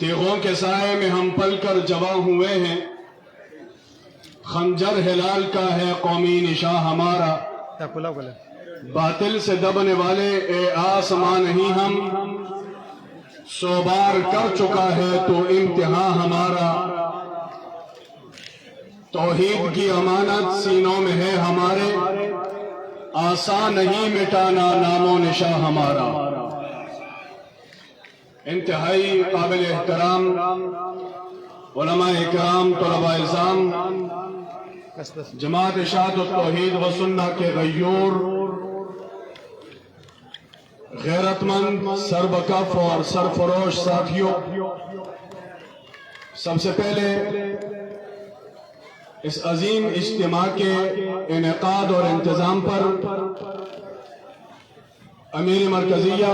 تیغوں کے سائے میں ہم پل کر جواں ہوئے ہیں، خنجر ہلال کا ہے قومی نشاں ہمارا، باطل سے دبنے والے اے آسمان نہیں ہم، سو بار کر چکا ہے تو امتحان ہمارا، توحید کی امانت سینوں میں ہے ہمارے، آسان نہیں مٹانا نام و نشاں ہمارا۔ انتہائی قابل احترام علماء اکرام، طلباء اعزام، جماعت اشاعت التوحید و سنہ کے غیور، غیرت مند، سربکف اور سرفروش ساتھیوں، سب سے پہلے اس عظیم اجتماع کے انعقاد اور انتظام پر امیر مرکزیہ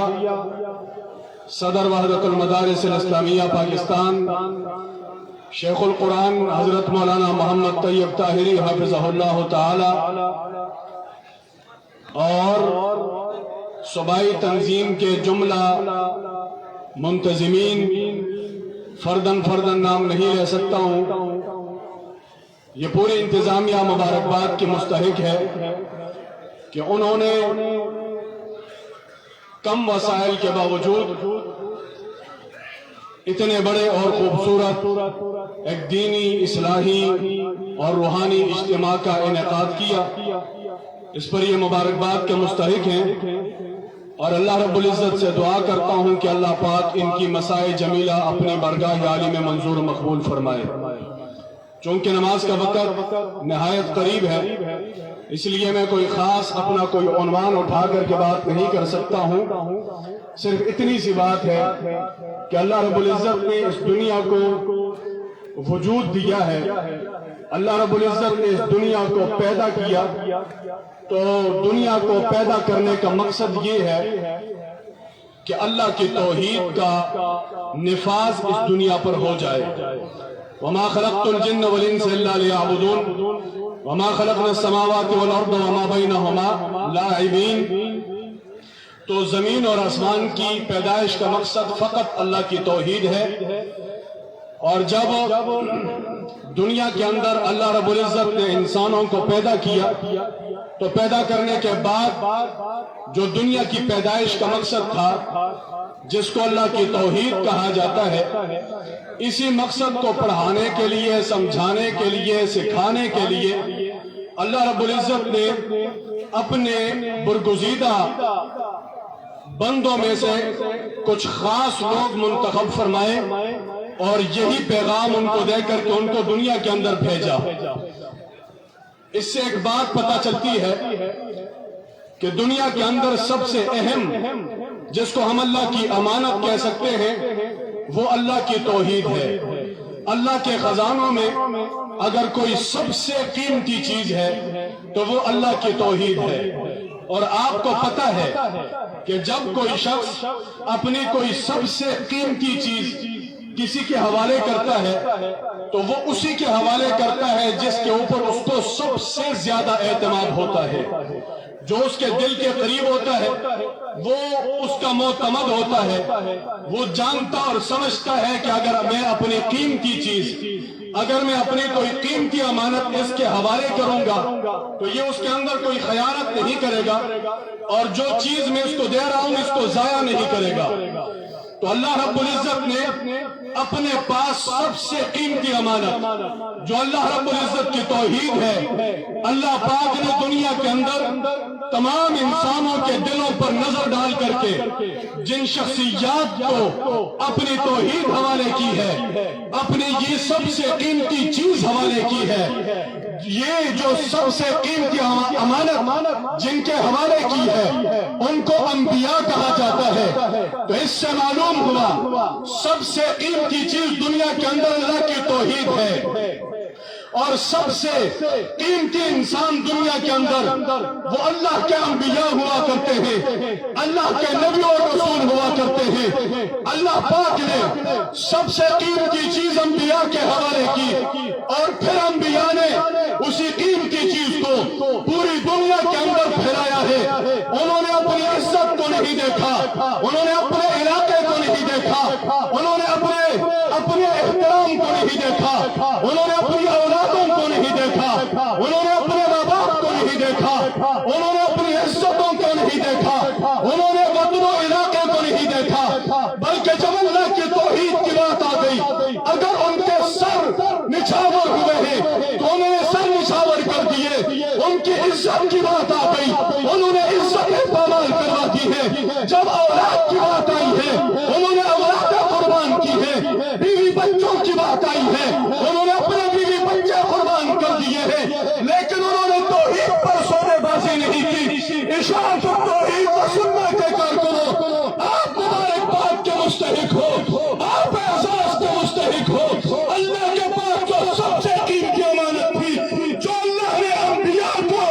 صدر وحدت المدارس الاسلامیہ پاکستان شیخ القرآن حضرت مولانا محمد طیب طاہری حافظہ اللہ تعالی اور صوبائی تنظیم کے جملہ منتظمین، فردن نام نہیں لے سکتا ہوں، یہ پوری انتظامیہ مبارکباد کی مستحق ہے کہ انہوں نے کم وسائل کے باوجود اتنے بڑے اور خوبصورت ایک دینی، اصلاحی اور روحانی اجتماع کا انعقاد کیا۔ اس پر یہ مبارکباد کے مستحق ہیں اور اللہ رب العزت سے دعا کرتا ہوں کہ اللہ پاک ان کی مسائے جمیلہ اپنی بارگاہ عالی میں منظور و مقبول فرمائے۔ چونکہ نماز کا وقت نہایت قریب ہے، اس لیے میں کوئی خاص اپنا کوئی عنوان اٹھا کر کے بات نہیں کر سکتا ہوں، صرف اتنی سی بات ہے کہ اللہ رب العزت نے اس دنیا کو وجود دیا ہے، اللہ رب العزت نے اس دنیا کو پیدا کیا، تو دنیا کو پیدا کرنے کا مقصد یہ ہے کہ اللہ کی توحید کا نفاذ اس دنیا پر ہو جائے۔ وما خلقت الجن والانس الا ليعبدون وما خلقنا السماوات والارض وما بينهما لاعبين۔ تو زمین اور آسمان کی پیدائش کا مقصد فقط اللہ کی توحید ہے، اور جب دنیا کے اندر اللہ رب العزت نے انسانوں کو پیدا کیا تو پیدا کرنے کے بعد جو دنیا کی پیدائش کا مقصد تھا، جس کو اللہ کی توحید کہا جاتا ہے، اسی مقصد کو پڑھانے کے لیے، سمجھانے کے لیے، سکھانے کے لیے اللہ رب العزت نے اپنے برگزیدہ بندوں میں سے کچھ خاص لوگ منتخب فرمائے اور یہی پیغام ان کو دے کر کے ان کو دنیا کے اندر بھیجا۔ اس سے ایک بات پتہ چلتی ہے کہ دنیا کے اندر سب سے اہم، جس کو ہم اللہ کی امانت کہہ سکتے ہیں، وہ اللہ کی توحید ہے۔ اللہ کے خزانوں میں اگر کوئی سب سے قیمتی چیز ہے تو وہ اللہ کی توحید ہے، اور آپ کو پتہ ہے کہ جب کوئی شخص اپنی کوئی سب سے قیمتی چیز کسی کے حوالے کرتا ہے تو وہ اسی کے حوالے کرتا ہے جس کے اوپر اس کو سب سے زیادہ اعتماد ہوتا ہے، جو اس کے دل کے قریب ہوتا ہے، وہ اس کا معتمد ہوتا ہے، وہ جانتا اور سمجھتا ہے کہ اگر میں اپنی قیمتی چیز، اگر میں اپنی کوئی قیمتی امانت اس کے حوالے کروں گا تو یہ اس کے اندر کوئی خیانت نہیں کرے گا، اور جو چیز میں اس کو دے رہا ہوں اس کو ضائع نہیں کرے گا۔ تو اللہ رب العزت نے اپنے پاس سب سے قیمتی امانت، جو اللہ رب العزت کی توحید ہے، اللہ پاک نے دنیا کے اندر تمام انسانوں کے دلوں پر نظر ڈال کر کے جن شخصیات کو اپنی توحید حوالے کی ہے، اپنی یہ سب سے قیمتی چیز حوالے کی ہے، یہ جو سب سے قیمتی امانت جن کے حوالے کی ہے ان کو انبیاء کہا جاتا ہے۔ تو اس سے معلوم ہوا سب سے قیمتی چیز دنیا کے اندر اللہ کی توحید ہے، اور سب سے قیمتی انسان دنیا کے اندر وہ اللہ کے انبیاء ہوا کرتے ہیں، اللہ کے نبی اور رسول ہوا کرتے ہیں۔ اللہ پاک نے سب سے قیمتی چیز انبیاء کے حوالے کی، اور پھر انبیاء نے اسی قیمتی چیز کو پوری دنیا کے اندر پھیلایا ہے۔ انہوں نے اپنی عزت کو نہیں دیکھا، انہوں نے اپنے علاقے کو نہیں دیکھا، انہوں نے اپنے अपने एहतराम को नहीं देखा, उन्होंने अपनी औलादों को नहीं देखा, उन्होंने अपने माँ बाप को नहीं देखा, उन्होंने अपनी इज्जतों को नहीं देखा, उन्होंने वतन और इलाके को नहीं देखा, बल्कि जब अल्लाह की तौहीद की बात आ गई, अगर उनके सर निछावर हुए हैं तो उन्होंने सर निछावर कर दिए। उनकी इज्जत की बात आ गई, उन्होंने इज्जत पामाल करवा दी है। जब औलाद की बात आई है, उन्होंने औलाद कुर्बान की है। बीवी बच्चों की बात आई है, उन्होंने अपने बीवी बच्चे कुर्बान कर दिए हैं। लेकिन उन्होंने तौहीद पर सौदेबाजी नहीं की। इशाअत तौहीद व सुन्नत के कारकुनों, आप मुबारकबाद के मुस्तहिक हो, आप एहसास के मुस्तहिक हो। अल्लाह के पास जो सबसे कीमती अमानत थी, जो अल्लाह ने अंबिया को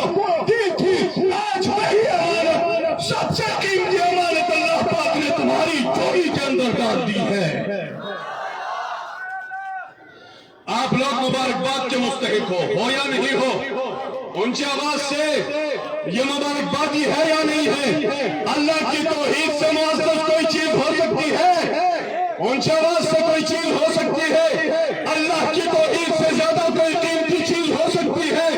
दी थी, आज वही अमानत, सबसे कीमती अमानत अल्लाह पाक ने तुम्हारी झोली के अंदर डाल दी है। आप लोग मुबारकबाद के मुस्तहिक हो या नहीं हो? ऊंची आवाज से ये मुबारकबादी है या नहीं है? अल्लाह की तौहीद से मुअज़्ज़ज़ कोई चीज हो सकती है? ऊंची आवाज से कोई चीज हो सकती है? अल्लाह की तौहीद से ज्यादा कोई कीमती चीज हो सकती है?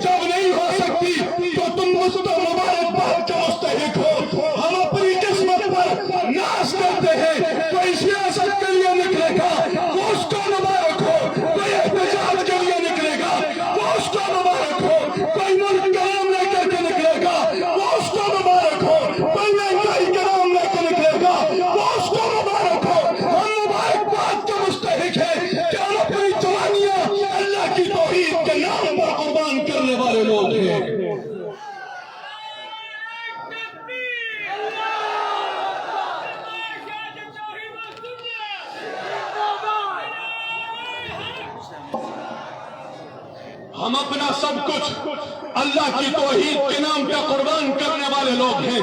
जब नहीं हो सकती तो तुम मुझको मुबारकबाद के मुस्तहिक हो। हम अपनी किस्मत पर नाज करते हैं। कोई सियासत के लिए निकलेगा वो उसको मुबारक हो, कोई एहतजाज के लिए निकलेगा वो उसको मुबारक हो, कोई मुल्क का नाम लेकर के निकलेगा वो उसको मुबारक हो, कोई महंगाई का नाम लेकर निकलेगा वो उसको मुबारक हो। हम मुबारकबाद के मुस्तहिक है कि हम अपनी जवानियां अल्लाह की तौहीद के नाम पर कुर्बान करने वाले लोग हैं। हम अपना सब कुछ अल्लाह की तौहीद के नाम पे कुर्बान करने वाले लोग हैं।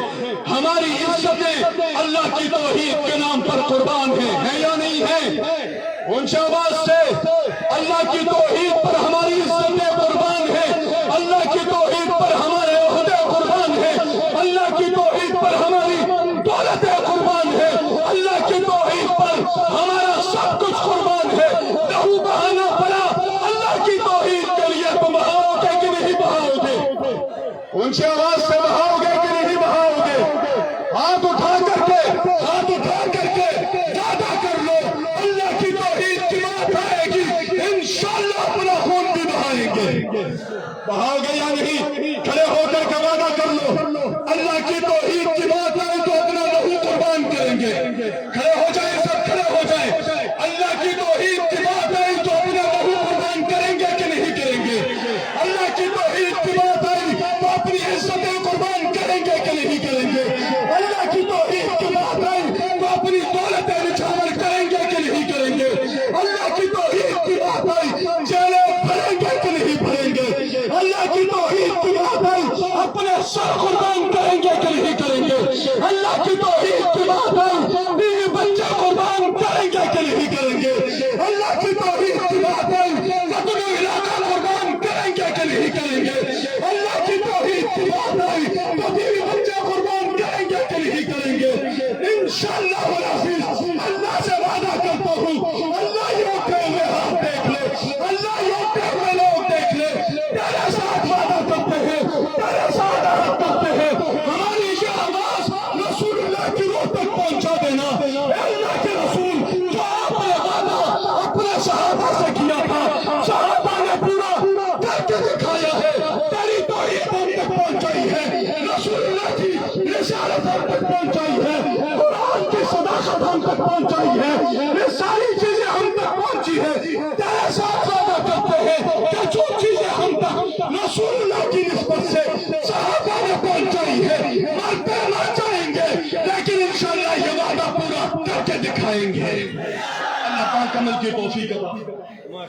हमारी इज्जतें अल्लाह की तौहीद के नाम पर कुर्बान है या नहीं है? ऊंची आवाज से अल्लाह की तौहीद पर हमारी इज्जतें कुर्बान है, अल्लाह की तौहीद पर हमारे ओहदे कुर्बान है, अल्लाह की तौहीद पर हमारी दौलतें कुर्बान है, अल्लाह की तौहीद पर हमारा सब कुछ कुर्बान है। लहू बहाना पड़ा अल्लाह की तौहीद के लिए, तुम बहाओगे कि नहीं बहाओगे? ऊंची आवाज से बहाओगे कि नहीं बहाओगे? हाथ उठा करके वादा कर लो, अल्लाह की तौहीद की बात आएगी, इंशाअल्लाह अपना खून भी बहाएंगे। बहाओगे या नहीं? खड़े होकर के वादा कर लो, अल्लाह की तौहीद की बात आए तो अपना लहू कुर्बान करेंगे। खड़े हो जाए, सब खड़े हो जाए। अल्लाह की तौहीद की बात आई तो अपना लहू कुर्बान करेंगे कि नहीं करेंगे? अल्लाह की तौहीद की बात आई तो अपनी इज्जतें कुर्बान करेंगे कि नहीं करेंगे? अल्लाह की तौहीद की बात आई तो अपनी दौलतें निछावर करेंगे कि नहीं करेंगे? अल्लाह की तौहीद की बात आई जेलें भरेंगे कि नहीं भरेंगे? अल्लाह की तौहीद की बात आई अपने सर कुर्बान करेंगे कि नहीं करेंगे? अल्लाह की तौहीद की बात आई बीवी बच्चे कुर्बान करेंगे कि नहीं करेंगे? अल्लाह की तौहीद की बात आई वतन और इलाका कुर्बान करेंगे कि नहीं करेंगे? अल्लाह की तौहीद की बात आई तो बीवी बच्चे कुर्बान करेंगे कि नहीं करेंगे? इंशाअल्लाह अल्लाह से वादा करता हूँ, अल्लाह ये उठे हुए हाथ देख ले, अल्लाह ये उठे हुए लोग देख ले, तेरे साथ वादा करते हैं, तेरे साथ अहद करते हैं। हमारी ये आवाज रसूलुल्लाह की रूह तक पहुंचा देना। अल्लाह के रसूल जो आपने वादा अपने सहाबा से किया था, सहाबा ने पूरा करके दिखाया है। तेरी तौहीद हम तक पहुंचाई है, रसूलुल्लाह की रिसालत हम तक पहुंचाई है, कुरान की सदाकत हम तक पहुंचाई है, ये सारी चीजें हम तक पहुंची है। तेरे साथ वादा करते हैं कि जो चीजें हम तक रसूलुल्लाह की निस्बत से सहाबा ने पहुंचाई है, मरते मर जाएंगे लेकिन इंशाअल्लाह ये वादा पूरा करके दिखाएंगे। अल्लाह पाक अमल की तौफीक अता फरमाए।